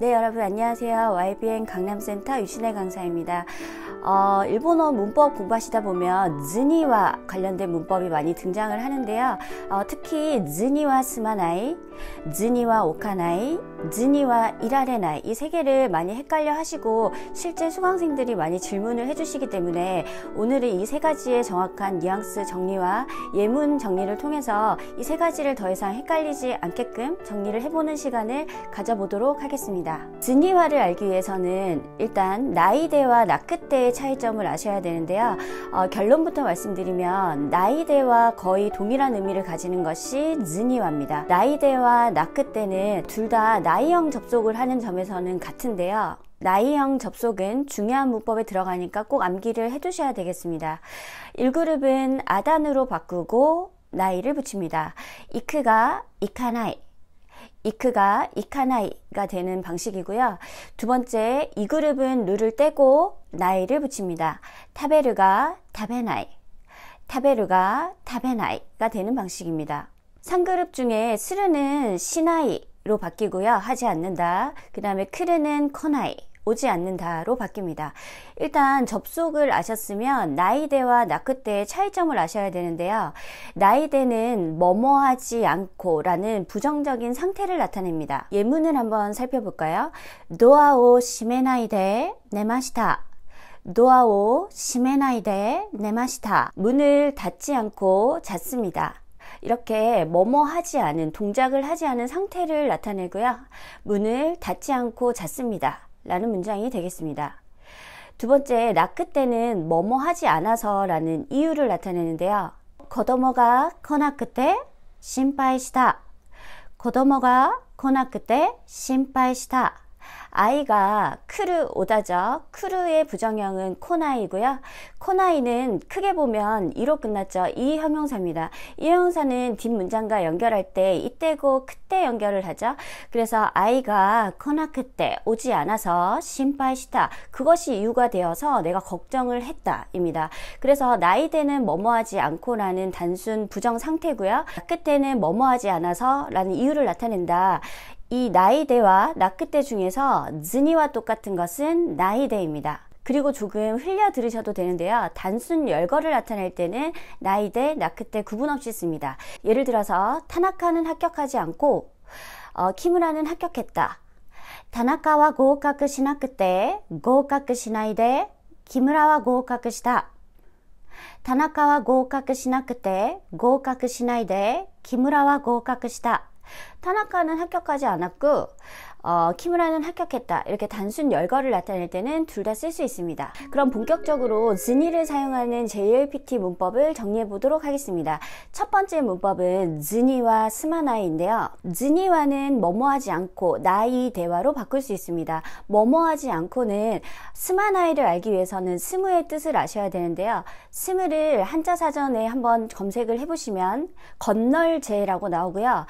네, 여러분 안녕하세요. YBN 강남센터 유신혜 강사입니다. 일본어 문법 공부하시다 보면 즈니와 관련된 문법이 많이 등장을 하는데요. 특히 즈니와 스마나이, 즈니와 오카나이, 즈니와 이라레나이 이 세 개를 많이 헷갈려 하시고 실제 수강생들이 많이 질문을 해주시기 때문에 오늘은 이 세 가지의 정확한 뉘앙스 정리와 예문 정리를 통해서 이 세 가지를 더 이상 헷갈리지 않게끔 정리를 해보는 시간을 가져보도록 하겠습니다. 즈니와를 알기 위해서는 일단 나이대와 나크대의 차이점을 아셔야 되는데요. 결론부터 말씀드리면 나이대와 거의 동일한 의미를 가지는 것이 즈니와입니다. 나이대와 나크대는 둘 다 나이형 접속을 하는 점에서는 같은데요. 나이형 접속은 중요한 문법에 들어가니까 꼭 암기를 해두셔야 되겠습니다. 1그룹은 아단으로 바꾸고 나이를 붙입니다. 이크가 이카나이, 이크가 이카나이가 되는 방식이고요. 두 번째, 2그룹은 루를 떼고 나이를 붙입니다. 타베르가 타베나이, 타베르가 타베나이가 되는 방식입니다. 3그룹 중에 스르는 시나이로 바뀌고요. 하지 않는다. 그 다음에 크르는 코나이, 오지 않는다로 바뀝니다. 일단 접속을 아셨으면 나이대와 나크대의 차이점을 아셔야 되는데요. 나이대는 뭐뭐하지 않고 라는 부정적인 상태를 나타냅니다. 예문을 한번 살펴볼까요? 도아오 시메나이데 네마시타, 도아오 시메나이데 네마시타. 문을 닫지 않고 잤습니다. 이렇게 뭐뭐 하지 않은, 동작을 하지 않은 상태를 나타내고요. 문을 닫지 않고 잤습니다 라는 문장이 되겠습니다. 두 번째, 나크대는 뭐뭐 하지 않아서 라는 이유를 나타내는데요. 고도모가 코나쿠테 심파이시다, 고도모가 코나쿠테 심파이시다. 아이가 크루 오다죠. 크루의 부정형은 코나이고요. 코나이는 크게 보면 이로 끝났죠. 이 형용사입니다. 이 형용사는 뒷문장과 연결할 때 이때고 그때 연결을 하죠. 그래서 아이가 코나크때 오지 않아서 심파이시다. 그것이 이유가 되어서 내가 걱정을 했다 입니다. 그래서 나이대는 뭐뭐하지 않고라는 단순 부정 상태고요. 끝에는 뭐뭐하지 않아서 라는 이유를 나타낸다. 이 나이대와 나크대 중에서 즈니와 똑같은 것은 나이대입니다. 그리고 조금 흘려 들으셔도 되는데요. 단순 열거를 나타낼 때는 나이대, 나크대 구분 없이 씁니다. 예를 들어서 타나카는 합격하지 않고 키무라는 합격했다. 타나카와 고우카쿠 시나쿠테 고우카쿠 시나이데 키무라와 고우카쿠 시다. 타나카와 고우카쿠 시나쿠테 고우카쿠 시나이데 키무라와 고우카쿠 시다. 타나카는 합격하지 않았고 키무라는 합격했다. 이렇게 단순 열거를 나타낼 때는 둘 다 쓸 수 있습니다. 그럼 본격적으로 즈니를 사용하는 JLPT 문법을 정리해 보도록 하겠습니다. 첫 번째 문법은 즈니와 스마나이인데요. 즈니와는 뭐뭐하지 않고 나이 대화로 바꿀 수 있습니다. 뭐뭐하지 않고는 스마나이를 알기 위해서는 스무의 뜻을 아셔야 되는데요. 스무를 한자 사전에 한번 검색을 해보시면 건널제라고 나오고요.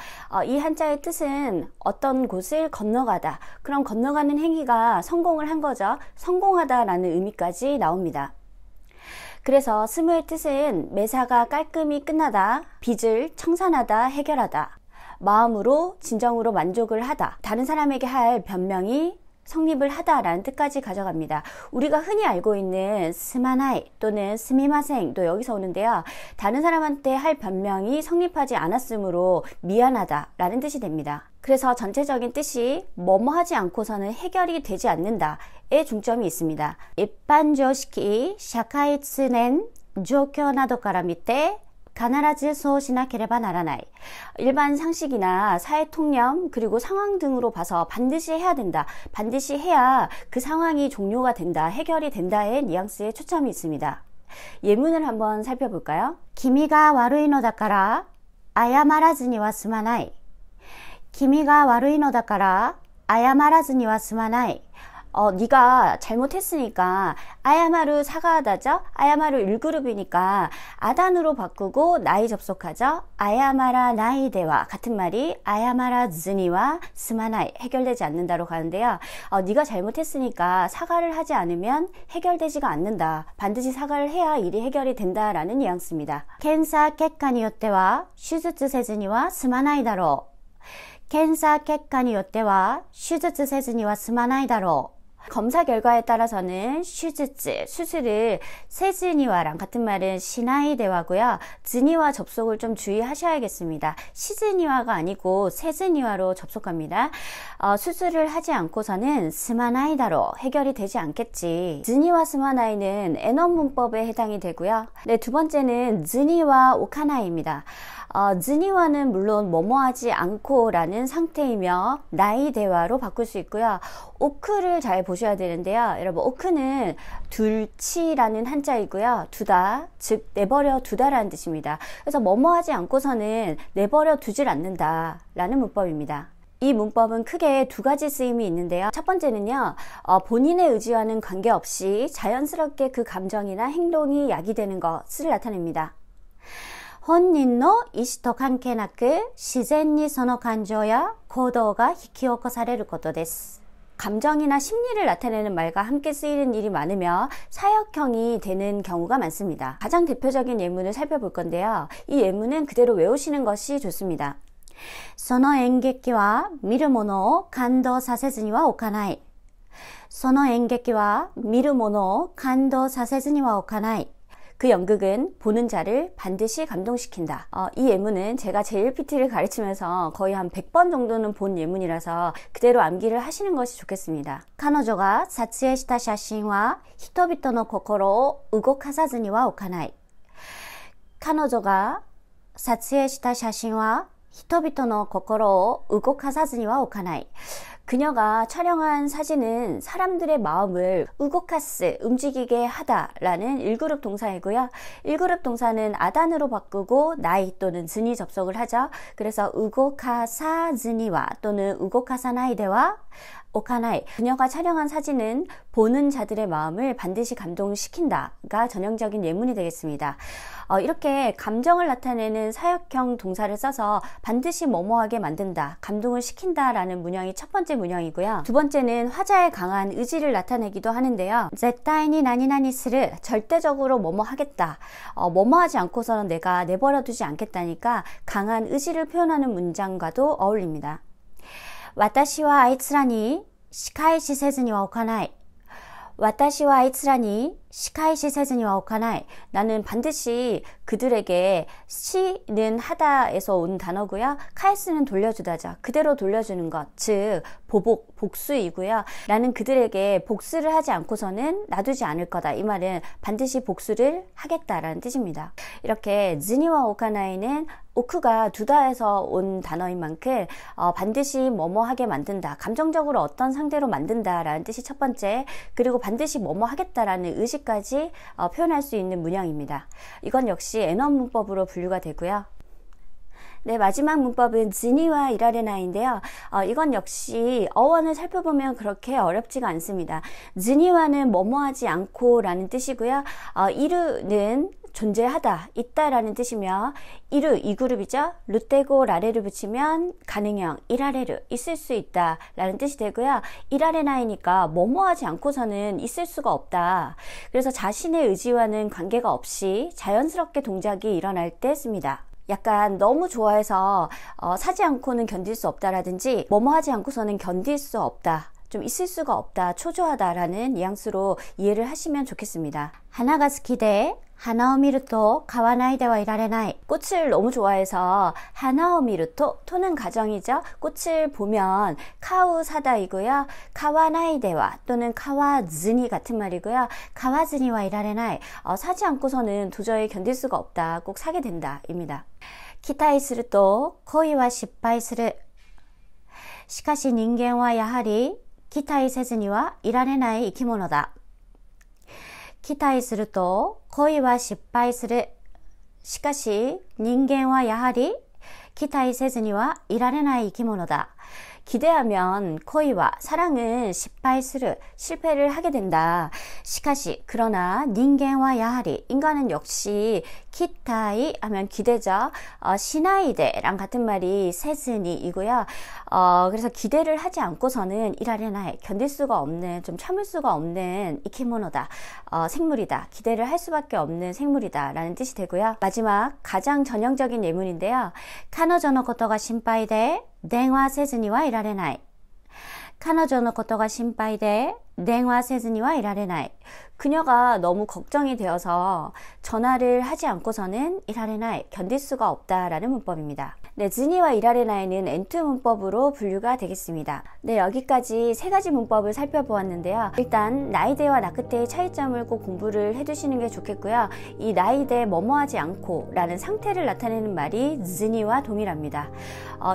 이 한자의 뜻은 어떤 곳을 건너가다. 그럼 건너가는 행위가 성공을 한 거죠. 성공하다라는 의미까지 나옵니다. 그래서 스무의 뜻은 매사가 깔끔히 끝나다, 빚을 청산하다, 해결하다, 마음으로 진정으로 만족을 하다, 다른 사람에게 할 변명이 성립을 하다라는 뜻까지 가져갑니다. 우리가 흔히 알고 있는 스마나이 또는 스미마생도 여기서 오는데요. 다른 사람한테 할 변명이 성립하지 않았으므로 미안하다라는 뜻이 됩니다. 그래서 전체적인 뜻이 뭐뭐 하지 않고서는 해결이 되지 않는다에 중점이 있습니다. 일반조식이社会通念状況などから見て必ずそうしなければならない. 일반 상식이나 사회 통념 그리고 상황 등으로 봐서 반드시 해야 된다. 반드시 해야 그 상황이 종료가 된다. 해결이 된다의 뉘앙스에 초점이 있습니다. 예문을 한번 살펴볼까요? 君が悪いのだから謝らずには済まない. 君が悪いのだから謝らずには済まない. 네가 잘못했으니까 아야마루 사과하다죠. 아야마루 1그룹이니까 아단으로 바꾸고 나이 접속하죠. 아야마라 나이대와 같은 말이 아야마라 즈니와 스마나이 해결되지 않는다로 가는데요. 네가 잘못했으니까 사과를 하지 않으면 해결되지가 않는다. 반드시 사과를 해야 일이 해결이 된다라는 뉘앙스입니다. 켄사結果によっては手術せずには済まないだろう.検査結果によっては手術せずには済まないだろう. 검사 결과에 따라서는 手術, 수술을 세즈니와랑 같은 말은 시나이 대화고요. 즈니와 접속을 좀 주의하셔야겠습니다. 시즈니와가 아니고 세즈니와로 접속합니다. 수술을 하지 않고서는 스마나이다로 해결이 되지 않겠지. 즈니와 스마나이는 애너 문법에 해당이 되고요. 네, 두 번째는 즈니와 오카나이입니다. 즈니와는 물론 뭐뭐하지 않고 라는 상태이며 나이 대화로 바꿀 수 있고요. 오크를 잘 보셔야 되는데요. 여러분, 오크는 둘치라는 한자이고요. 두다, 즉 내버려 두다라는 뜻입니다. 그래서 뭐뭐하지 않고서는 내버려 두질 않는다 라는 문법입니다. 이 문법은 크게 두 가지 쓰임이 있는데요. 첫 번째는요, 본인의 의지와는 관계없이 자연스럽게 그 감정이나 행동이 야기되는 것을 나타냅니다. 本人の意思と関係なく自然にその感情や行動が引き起こされることです. 감정이나 심리를 나타내는 말과 함께 쓰이는 일이 많으며 사역형이 되는 경우가 많습니다. 가장 대표적인 예문을 살펴볼 건데요. 이 예문은 그대로 외우시는 것이 좋습니다. その演劇は見る者を感動させずにはおかない. その演劇は見る者を感動させずにはおかない. 그 연극은 보는 자를 반드시 감동시킨다. 이 예문은 제가 JLPT를 가르치면서 거의 한 100번 정도는 본 예문이라서 그대로 암기를 하시는 것이 좋겠습니다. 彼女が撮影した写真は人々の心を動かさずにはおかない. 彼女が撮影した写真は人々の心を動かさずにはおかない. 그녀가 촬영한 사진은 사람들의 마음을 우고카스, 움직이게 하다라는 1그룹 동사이고요. 1그룹 동사는 아단으로 바꾸고 나이 또는 즈니 접속을 하죠. 그래서 우고카사 즈니와 또는 우고카사 나이데와 오카나이. 그녀가 촬영한 사진은 보는 자들의 마음을 반드시 감동시킨다가 전형적인 예문이 되겠습니다. 이렇게 감정을 나타내는 사역형 동사를 써서 반드시 뭐뭐하게 만든다, 감동을 시킨다라는 문형이 첫 번째 문형이고요. 두 번째는 화자의 강한 의지를 나타내기도 하는데요. 絶対に何々する, 절대적으로 뭐뭐 하겠다, 뭐뭐하지 않고서는 내가 내버려두지 않겠다니까 강한 의지를 표현하는 문장과도 어울립니다. 私はあいつらに仕返しせずにはおかない. 私はあいつらに仕返しせずにはおかない. 나는 반드시 그들에게 시는 하다에서 온 단어고요. 카이스는 돌려주다죠. 그대로 돌려주는 것, 즉 보복, 복수이고요. 나는 그들에게 복수를 하지 않고서는 놔두지 않을 거다. 이 말은 반드시 복수를 하겠다라는 뜻입니다. 이렇게 즈니와 오카나이는 오크가 두다에서 온 단어인 만큼 반드시 뭐뭐 하게 만든다, 감정적으로 어떤 상대로 만든다라는 뜻이 첫 번째, 그리고 반드시 뭐뭐 하겠다라는 의식까지 표현할 수 있는 문형입니다. 이건 역시 애너 문법으로 분류가 되고요. 네, 마지막 문법은 즈니와 이라레나인데요. 이건 역시 어원을 살펴보면 그렇게 어렵지가 않습니다. 즈니와는 뭐뭐하지 않고 라는 뜻이고요. 이르는 존재하다, 있다라는 뜻이며 이르, 이 그룹이죠. 루떼고 라레를 붙이면 가능형, 이라레르, 있을 수 있다 라는 뜻이 되고요. 이라레나이니까 뭐뭐하지 않고서는 있을 수가 없다. 그래서 자신의 의지와는 관계가 없이 자연스럽게 동작이 일어날 때 씁니다. 약간 너무 좋아해서 사지 않고는 견딜 수 없다라든지 뭐뭐하지 않고서는 견딜 수 없다, 좀 있을 수가 없다, 초조하다라는 뉘앙스로 이해를 하시면 좋겠습니다. 하나가 스키데 하나を見ると買わないではいられない. 꽃을 너무 좋아해서 하나を見ると, 토는 가정이죠. 꽃을 보면 카우 사다이고요. 카와나이데와 또는 카와즈니 같은 말이고요. 카와즈니와いられない. 사지 않고서는 도저히 견딜 수가 없다, 꼭 사게 된다 입니다. 期待すると恋は失敗する. しかし人間はやはり期待せずにはいられない生き物だ. 期待すると恋は失敗する. しかし人間はやはり期待せずにはいられない生き物だ. 기대하면 코이와 사랑은 실패する, 실패를 하게 된다. 시카시, 그러나 닌겐와 야하리, 인간은 역시 키타이 하면 기대죠. 시나이데랑 같은 말이 세즈니이고요. 그래서 기대를 하지 않고서는 이라레나이, 견딜 수가 없는, 좀 참을 수가 없는 이케모노다, 생물이다, 기대를 할 수밖에 없는 생물이다 라는 뜻이 되고요. 마지막 가장 전형적인 예문인데요. 카노조노 코토가 신파이데電話せずにはいられない。彼女のことが心配で電話せずにはいられない。 그녀가 너무 걱정이 되어서 전화를 하지 않고서는 이라레나이, 견딜 수가 없다라는 문법입니다. 네, 즈니와 이라레나이는 엔투 문법으로 분류가 되겠습니다. 네, 여기까지 세 가지 문법을 살펴보았는데요. 일단 나이데와 나크테의 차이점을 꼭 공부를 해두시는 게 좋겠고요. 이 나이데 뭐뭐하지 않고 라는 상태를 나타내는 말이 즈니와 동일합니다.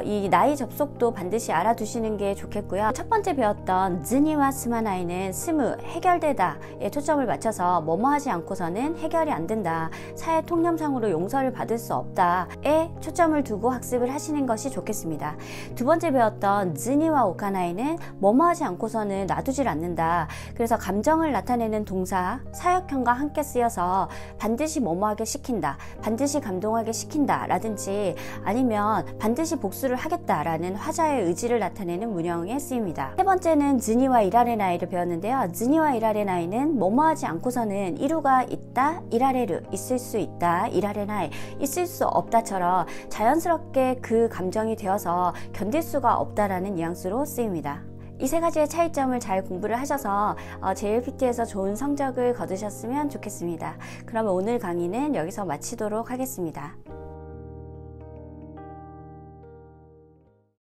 이 나이 접속도 반드시 알아두시는 게 좋겠고요. 첫 번째 배웠던 즈니와 스마나이는 스무, 해결되다에 초점을 맞춰서 뭐뭐하지 않고서는 해결이 안 된다, 사회 통념상으로 용서를 받을 수 없다에 초점을 두고 학습을 하시는 것이 좋겠습니다. 두 번째 배웠던 즈니와 오카나이는 뭐뭐하지 않고서는 놔두질 않는다. 그래서 감정을 나타내는 동사, 사역형과 함께 쓰여서 반드시 뭐뭐하게 시킨다, 반드시 감동하게 시킨다 라든지 아니면 반드시 복수를 하겠다라는 화자의 의지를 나타내는 문형에 쓰입니다. 세 번째는 즈니와 이라레나이를 배웠는데요. 즈니와 이라레나이는 뭐뭐하지 않고서는 이루가 있다, 이라레르, 있을 수 있다, 이라레나이, 있을 수 없다처럼 자연스럽게 그 감정이 되어서 견딜 수가 없다라는 뉘앙스로 쓰입니다. 이 세 가지의 차이점을 잘 공부를 하셔서 JLPT에서 좋은 성적을 거두셨으면 좋겠습니다. 그러면 오늘 강의는 여기서 마치도록 하겠습니다.